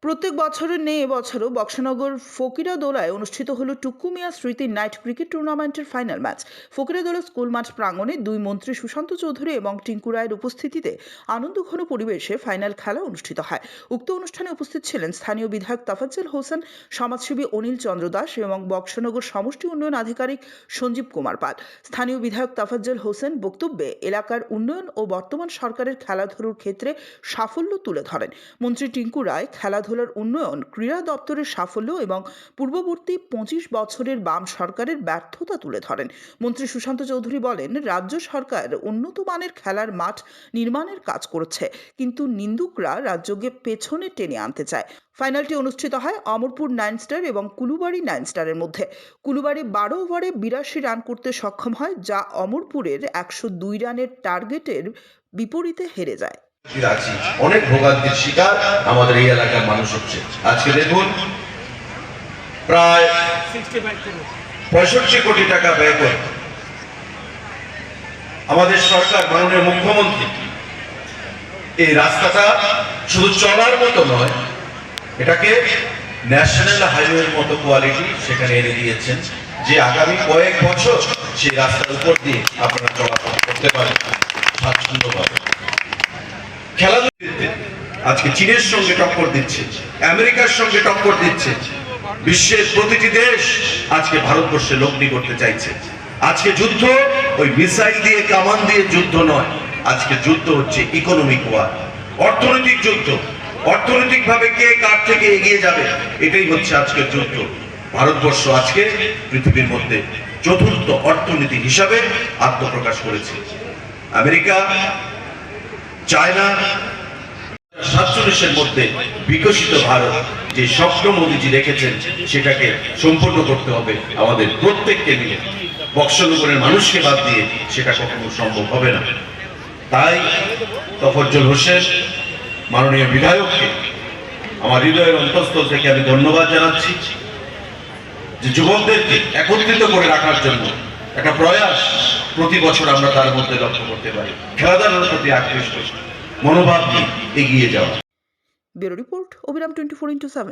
প্রত্যেক বছরের নেই এবছরও বক্সনগর ফকিরাদোলায় অনুষ্ঠিত হলো টুকু মিয়া স্মৃতি নাইট ক্রিকেট টুর্নামেন্টের ফাইনাল ম্যাচ। ফকিরাদোলা স্কুল মাঠ প্রাঙ্গণে দুই মন্ত্রী সুশান্ত চৌধুরী এবং টিঙ্কু রায়ের উপস্থিতিতে আনন্দঘন পরিবেশে ফাইনাল খেলা অনুষ্ঠিত হয়। উক্ত অনুষ্ঠানে উপস্থিত ছিলেন স্থানীয় বিধায়ক তাফাজ্জল হোসেন, সমাজসেবী অনিল চন্দ্র দাস এবং বক্সনগর সমষ্টি উন্নয়ন আধিকারিক সঞ্জীব কুমার পাল। স্থানীয় বিধায়ক তাফাজ্জল হোসেন বক্তব্যে এলাকার উন্নয়ন ও বর্তমান সরকারের খেলাধুলার ক্ষেত্রে সাফল্য তুলে ধরেন। মন্ত্রী টিঙ্কু রায় খেলাধুলার উন্নয়ন, ক্রীড়া দপ্তরের সাফল্য এবং পূর্ববর্তী 25 বছরের বাম সরকারের ব্যর্থতা তুলে ধরেন। মন্ত্রী সুশান্ত চৌধুরী বলেন, রাজ্য সরকার উন্নত মানের খেলার মাঠ নির্মাণের কাজ করছে, কিন্তু নিন্দুকরা রাজ্যকে পেছনে টেনে আনতে চায়। ফাইনালটি অনুষ্ঠিত হয় অমরপুর 9 স্টার এবং কুলুবাড়ি 9 স্টারের মধ্যে। কুলুবাড়ি 12 ওভারে 82 রান করতে সক্ষম হয়, যা অমরপুরের 102 রানের টার্গেটের বিপরীতে হেরে যায়। অনেক ভোগান্তির শিকার আমাদের এই এলাকার মানুষ হচ্ছে। আজকে দেখুন, প্রায় 65 কোটি টাকা ব্যয় করে আমাদের সরকার, মাননীয় মুখ্যমন্ত্রী এই রাস্তাটা শুধু চলার মতো নয়, এটাকে ন্যাশনাল হাইওয়ের মতো কোয়ালিটি সেখানে এনে দিয়েছেন, যে আগামী কয়েক বছর সেই রাস্তার উপর দিয়ে আপনারা চলাচল করতে পারেন স্বাচ্ছন্দ্যভাবে। খেলাধুলাতে আজকে চীনের সঙ্গে টক্কর দিচ্ছে, আমেরিকার সঙ্গে টক্কর দিচ্ছে, বিশ্বের প্রতিটি দেশ আজকে ভারতবর্ষে লগ্নি করতে চাইছে। আজকে যুদ্ধ ওই মিসাইল দিয়ে, কামান দিয়ে যুদ্ধ নয়, আজকে যুদ্ধ হচ্ছে ইকোনমিক ওয়ার, অর্থনৈতিক যুদ্ধ। অর্থনৈতিকভাবে কে কার থেকে এগিয়ে যাবে, এটাই হচ্ছে আজকের যুদ্ধ। ভারতবর্ষ আজকে পৃথিবীর মধ্যে চতুর্থ অর্থনীতি হিসাবে আত্মপ্রকাশ করেছে। আমেরিকা, চায়না 47-এর মধ্যে বিকশিত ভারত যে স্বপ্ন মোদীজি রেখেছেন, সেটাকে সম্পূর্ণ করতে হবে আমাদের প্রত্যেককে মিলে। বক্সনগরের মানুষকে বাদ দিয়ে সেটা কখনো সম্ভব হবে না। তাই তাফাজ্জল হোসেন মাননীয় বিধায়ককে আমার হৃদয়ের অন্তঃস্থল থেকে আমি ধন্যবাদ জানাচ্ছি, যে যুবকদেরকে একত্রিত করে রাখার জন্য একটা প্রয়াস প্রতি বছর আমরা তার মধ্যে লক্ষ্য করতে পারি। খেলাধুলার প্রতি আকৃষ্ট মনোভাব নিয়ে এগিয়ে যাওয়া। ব্যুরো রিপোর্ট, অবিরাম 24x7।